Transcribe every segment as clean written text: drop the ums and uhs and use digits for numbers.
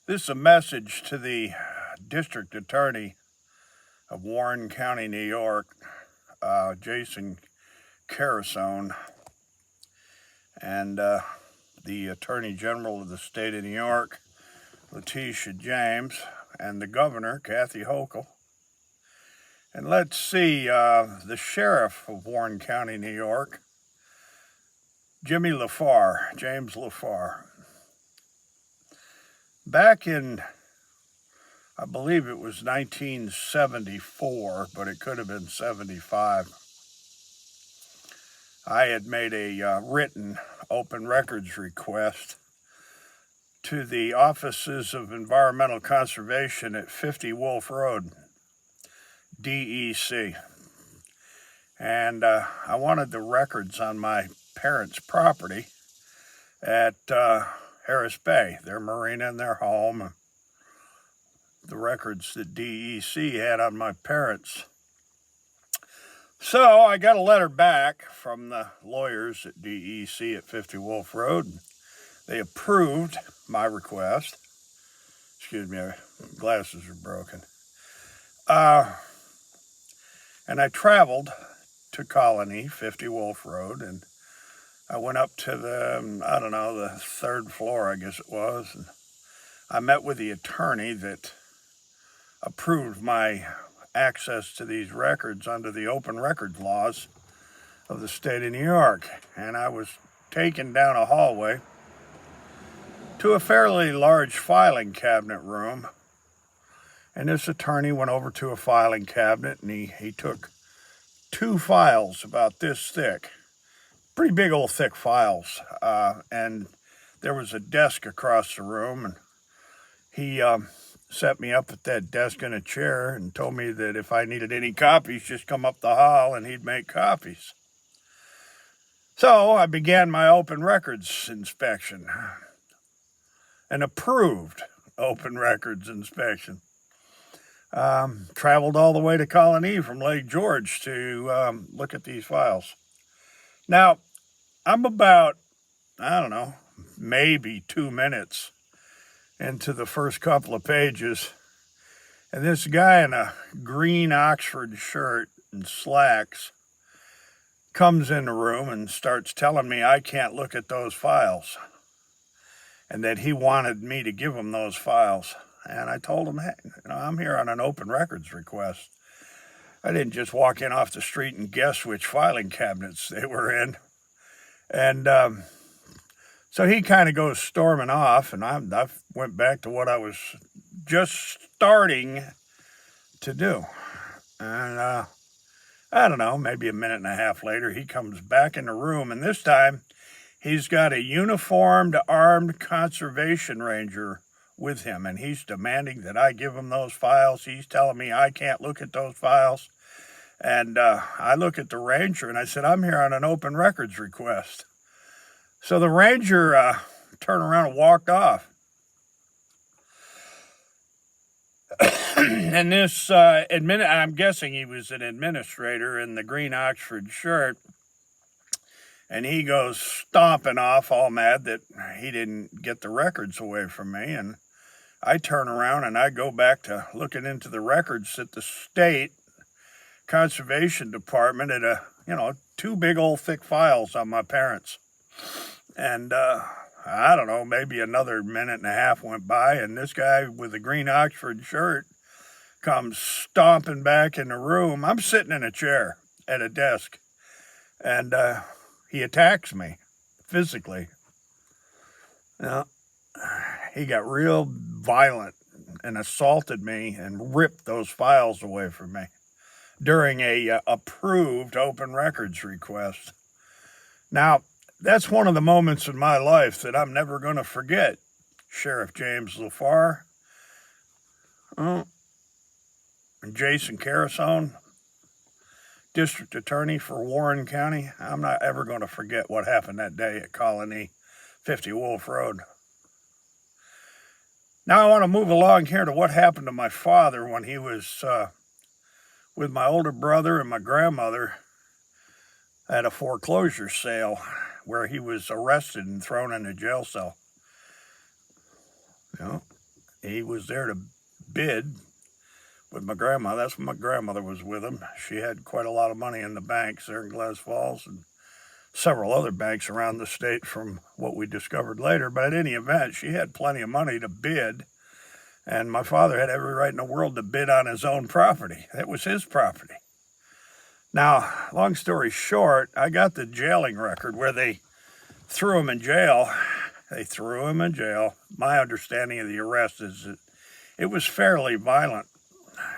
This is a message to the District Attorney of Warren County, New York, Jason Carasone, and the Attorney General of the State of New York, Letitia James, and the Governor, Kathy Hochul. And let's see, the Sheriff of Warren County, New York, James LaFar. Back in, I believe it was 1974, but it could have been 75, I had made a written open records request to the Offices of Environmental Conservation at 50 Wolf Road, DEC. And I wanted the records on my parents' property at Harris Bay, their marina and their home, the records that DEC had on my parents. So I got a letter back from the lawyers at DEC at 50 Wolf Road. They approved my request. Excuse me, my glasses are broken. And I traveled to Colony, 50 Wolf Road, and I went up to the third floor, I guess it was, and I met with the attorney that approved my access to these records under the open records laws of the state of New York. And I was taken down a hallway to a fairly large filing cabinet room. And this attorney went over to a filing cabinet and he took two files about this thick, pretty big old thick files. And there was a desk across the room, and he set me up at that desk in a chair and told me that if I needed any copies, just come up the hall and he'd make copies. So I began my open records inspection, an approved open records inspection. Traveled all the way to Colony from Lake George to look at these files. Now, I'm about, maybe 2 minutes into the first couple of pages, and this guy in a green Oxford shirt and slacks comes in the room and starts telling me I can't look at those files, and that he wanted me to give him those files. And I told him, hey, I'm here on an open records request. I didn't just walk in off the street and guess which filing cabinets they were in. And so he kind of goes storming off, and I went back to what I was just starting to do. And I don't know, maybe a minute and a half later, he comes back in the room, and this time he's got a uniformed, armed conservation ranger with him, and he's demanding that I give him those files. He's telling me I can't look at those files. And I look at the ranger, and I said, I'm here on an open records request. So the ranger turned around and walked off. And this I'm guessing he was an administrator in the green Oxford shirt, and he goes stomping off all mad that he didn't get the records away from me. And I turn around and I go back to looking into the records at the state conservation department at two big old thick files on my parents. And I don't know, maybe another minute and a half went by, and this guy with the green Oxford shirt comes stomping back in the room. I'm sitting in a chair at a desk, and he attacks me physically. He got real violent and assaulted me and ripped those files away from me during a approved open records request. Now, that's one of the moments in my life that I'm never going to forget. Sheriff James LaFar, and Jason Carasone, District Attorney for Warren County. I'm not ever going to forget what happened that day at Colony, 50 Wolf Road. Now I want to move along here to what happened to my father when he was with my older brother and my grandmother at a foreclosure sale where he was arrested and thrown in a jail cell. he was there to bid with my grandma. That's when my grandmother was with him. She had quite a lot of money in the banks there in Glass Falls and several other banks around the state from what we discovered later. But at any event, she had plenty of money to bid. And my father had every right in the world to bid on his own property. That was his property. Now, long story short, I got the jailing record where they threw him in jail. They threw him in jail. My understanding of the arrest is that it was fairly violent.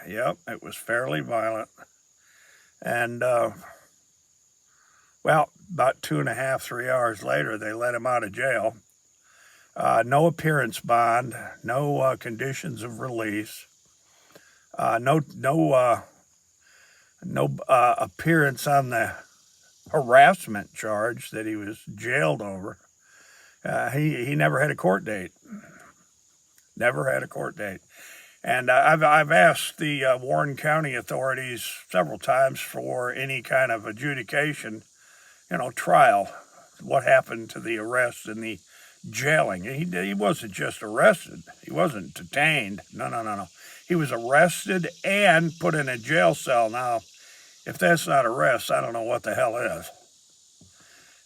Yep, it was fairly violent. And, well, about 2.5, 3 hours later, they let him out of jail. No appearance bond, no conditions of release, no appearance on the harassment charge that he was jailed over. He never had a court date. Never had a court date. And I've asked the Warren County authorities several times for any kind of adjudication, trial. What happened to the arrest and the jailing? He wasn't just arrested. He wasn't detained. No. He was arrested and put in a jail cell. Now, if that's not arrest, I don't know what the hell is.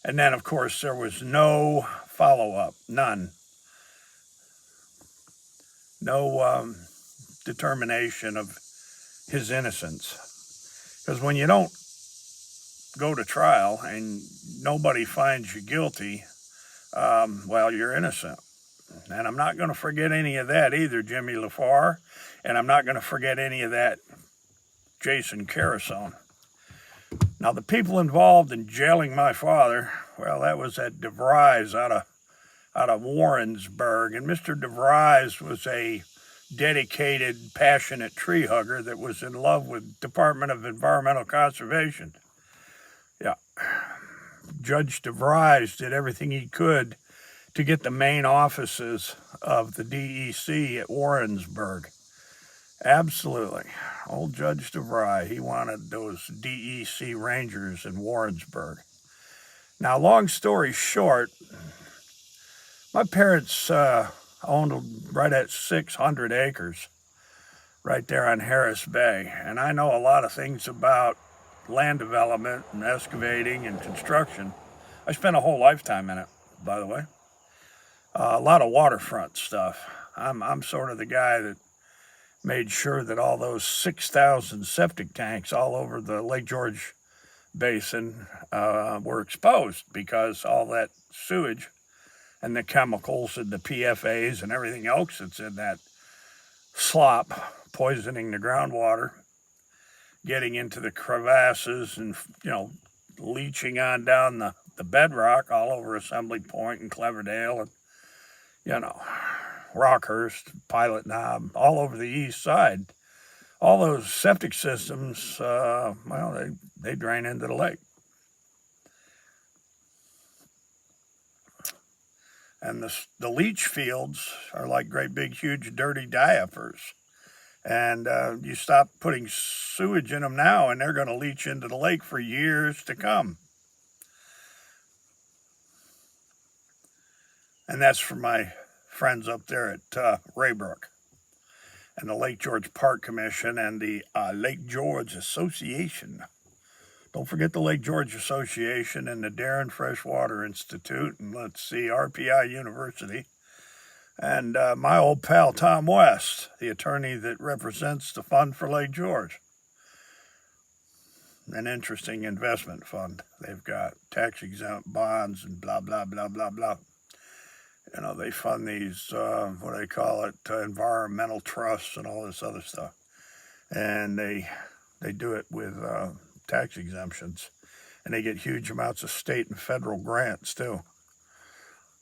And then, of course, there was no follow-up. None. No determination of his innocence. Because when you don't go to trial and nobody finds you guilty, well, you're innocent. And I'm not going to forget any of that either, Jimmy LaFar. And I'm not going to forget any of that, Jason Carusone. Now, the people involved in jailing my father, well, that was at DeVries out of Warrensburg. And Mr. DeVries was a dedicated, passionate tree hugger that was in love with Department of Environmental Conservation. Yeah. Judge DeVries did everything he could to get the main offices of the DEC at Warrensburg. Absolutely. Old Judge DeVries, he wanted those DEC rangers in Warrensburg. Now, long story short, my parents owned right at 600 acres right there on Harris Bay. And I know a lot of things about land development and excavating and construction. I spent a whole lifetime in it, by the way. A lot of waterfront stuff. I'm sort of the guy that made sure that all those 6,000 septic tanks all over the Lake George Basin were exposed, because all that sewage and the chemicals and the PFAs and everything else that's in that slop, poisoning the groundwater, getting into the crevasses and, leaching on down the bedrock all over Assembly Point and Cleverdale and, Rockhurst, Pilot Knob, all over the east side. All those septic systems, they drain into the lake. And the leach fields are like great big, huge, dirty diapers. And you stop putting sewage in them now, and they're going to leach into the lake for years to come. And that's for my friends up there at Raybrook and the Lake George Park Commission and the Lake George Association. Don't forget the Lake George Association and the Darren Freshwater Institute, and let's see, RPI University. And my old pal, Tom West, the attorney that represents the Fund for Lake George. An interesting investment fund. They've got tax-exempt bonds and blah, blah, blah, blah, blah. They fund these, what do they call it, environmental trusts and all this other stuff. And they do it with tax exemptions. And they get huge amounts of state and federal grants, too.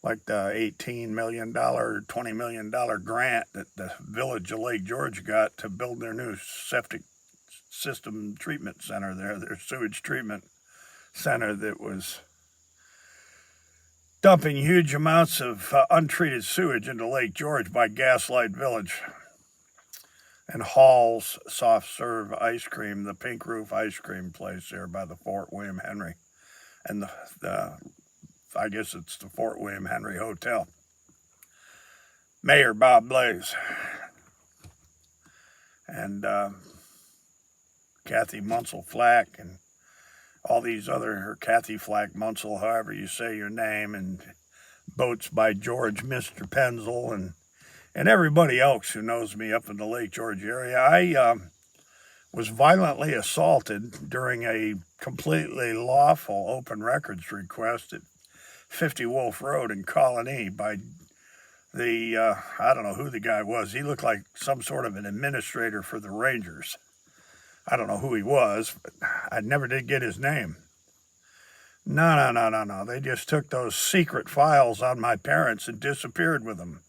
Like the $18 million, $20 million grant that the village of Lake George got to build their new septic system treatment center there, their sewage treatment center that was dumping huge amounts of untreated sewage into Lake George by Gaslight Village. And Hall's Soft Serve Ice Cream, the Pink Roof ice cream place there by the Fort William Henry. And I guess it's the Fort William Henry Hotel. Mayor Bob Blaze. and Kathy Munsell Flack and all these other, or Kathy Flack Munsell, however you say your name, and Boats by George Mr. Penzel, and everybody else who knows me up in the Lake George area. I was violently assaulted during a completely lawful open records request at 50 Wolf Road in Colony by the, I don't know who the guy was. He looked like some sort of an administrator for the Rangers. I don't know who he was, but I never did get his name. No. They just took those secret files on my parents and disappeared with them.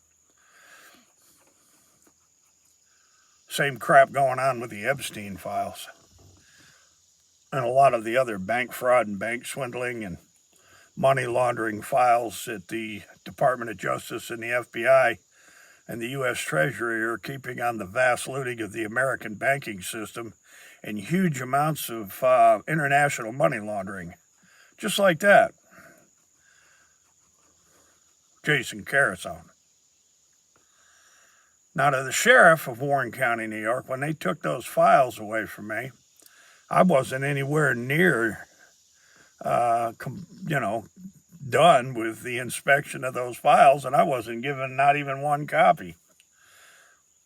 Same crap going on with the Epstein files. And a lot of the other bank fraud and bank swindling and money laundering files at the Department of Justice and the FBI and the U.S. Treasury are keeping on the vast looting of the American banking system and huge amounts of international money laundering. Just like that. Jason Carasone. Now, to the sheriff of Warren County, New York, when they took those files away from me, I wasn't anywhere near done with the inspection of those files, and I wasn't given not even one copy.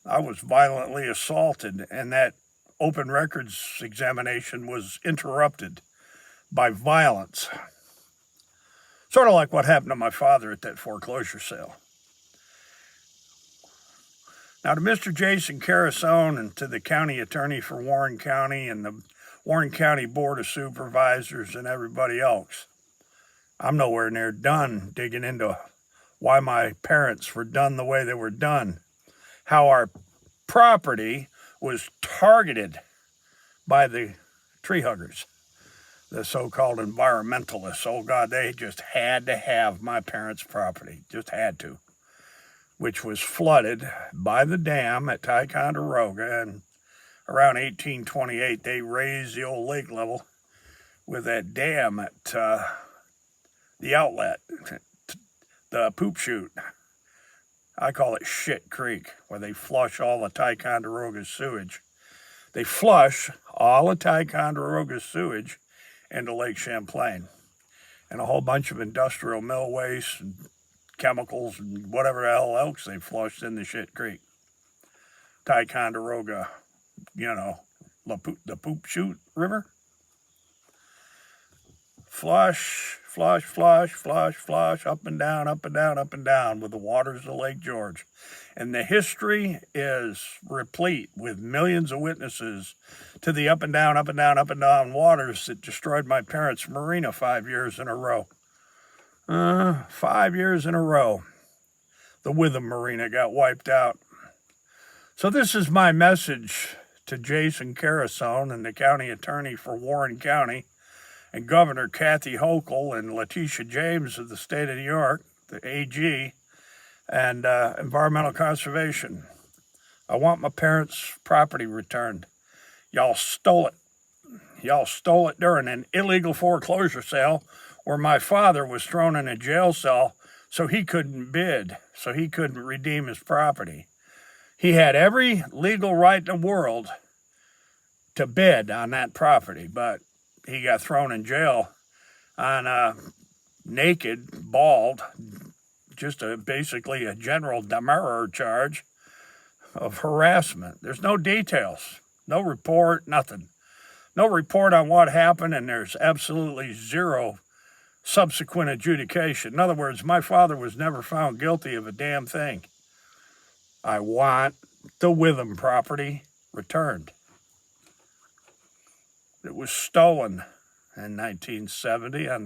I was violently assaulted, and that open records examination was interrupted by violence. Sort of like what happened to my father at that foreclosure sale. Now, to Mr. Jason Carasone and to the county attorney for Warren County and the Warren County Board of Supervisors and everybody else, I'm nowhere near done digging into why my parents were done the way they were done, how our property was targeted by the tree huggers, the so-called environmentalists. Oh, God, they just had to have my parents' property, just had to, which was flooded by the dam at Ticonderoga. And around 1828, they raised the old lake level with that dam at the outlet, the poop chute. I call it Shit Creek, where they flush all the Ticonderoga sewage. They flush all the Ticonderoga sewage into Lake Champlain. And a whole bunch of industrial mill waste and chemicals and whatever the hell else they flushed in the Shit Creek. Ticonderoga, the poop chute river. Flush, up and down, up and down, up and down with the waters of Lake George. And the history is replete with millions of witnesses to the up and down, up and down, up and down waters that destroyed my parents' marina 5 years in a row. 5 years in a row, the Witham Marina got wiped out. So this is my message to Jason Carasone and the county attorney for Warren County, and Governor Kathy Hochul and Letitia James of the state of New York, the AG, and Environmental Conservation. I want my parents' property returned. Y'all stole it. Y'all stole it during an illegal foreclosure sale where my father was thrown in a jail cell so he couldn't bid, so he couldn't redeem his property. He had every legal right in the world to bid on that property, but he got thrown in jail on a naked, bald, just basically a general demurrer charge of harassment. There's no details, no report, nothing. No report on what happened, and there's absolutely zero subsequent adjudication. In other words, my father was never found guilty of a damn thing. I want the Witham property returned. It was stolen in 1970 on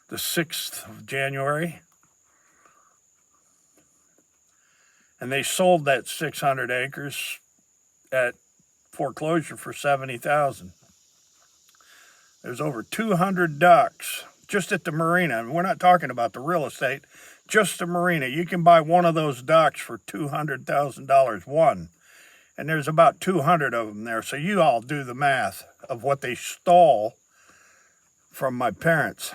the 6th of January. And they sold that 600 acres at foreclosure for $70,000. There's over 200 ducks just at the marina. And we're not talking about the real estate, just the marina. You can buy one of those ducks for $200,000, one. And there's about 200 of them there. So you all do the math of what they stole from my parents.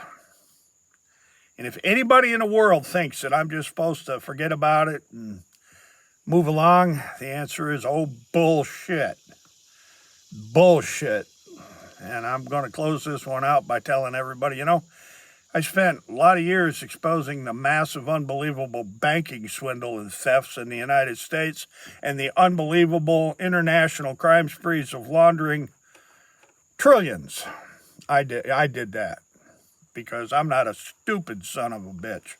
And if anybody in the world thinks that I'm just supposed to forget about it and Move along. The answer is, oh, bullshit. Bullshit. And I'm going to close this one out by telling everybody, I spent a lot of years exposing the massive, unbelievable banking swindle and thefts in the United States and the unbelievable international crime sprees of laundering trillions. I did that because I'm not a stupid son of a bitch.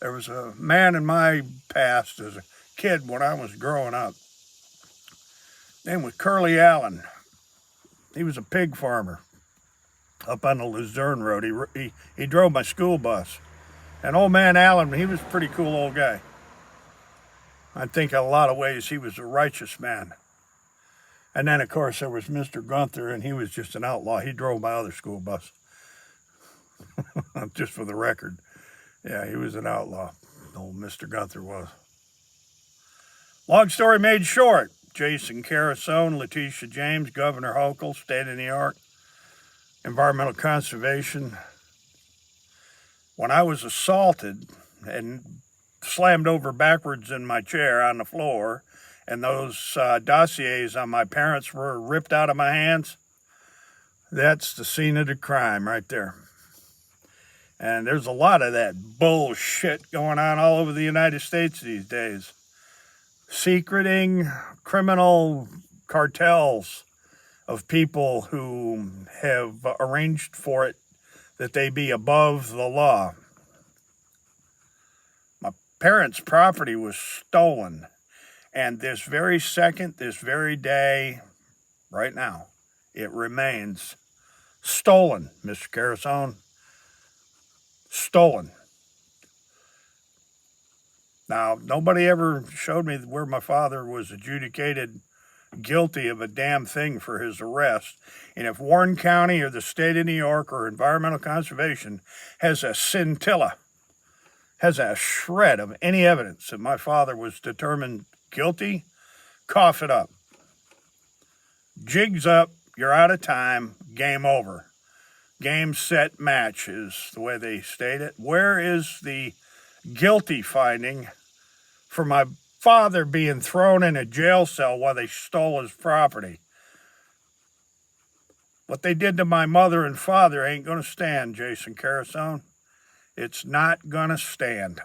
There was a man in my past as a kid when I was growing up. His name was Curly Allen. He was a pig farmer up on the Luzerne Road. He drove my school bus. And old man Allen, he was a pretty cool old guy. I think in a lot of ways he was a righteous man. And then, of course, there was Mr. Gunther, and he was just an outlaw. He drove my other school bus. Just for the record. Yeah, he was an outlaw. Old Mr. Gunther was. Long story made short. Jason Carasone, Letitia James, Governor Hochul, State of New York, Environmental Conservation. When I was assaulted and slammed over backwards in my chair on the floor, and those dossiers on my parents were ripped out of my hands, that's the scene of the crime right there. And there's a lot of that bullshit going on all over the United States these days. Secreting criminal cartels of people who have arranged for it that they be above the law. My parents' property was stolen. And this very second, this very day, right now, it remains stolen, Mr. Carasone. Stolen. Now, nobody ever showed me where my father was adjudicated guilty of a damn thing for his arrest. And if Warren County or the state of New York or Environmental Conservation has a scintilla, has a shred of any evidence that my father was determined guilty, cough it up. Jig's up, you're out of time, game over. Game, set, match is the way they state it. Where is the guilty finding for my father being thrown in a jail cell while they stole his property? What they did to my mother and father ain't going to stand, Jason Carasone. It's not going to stand.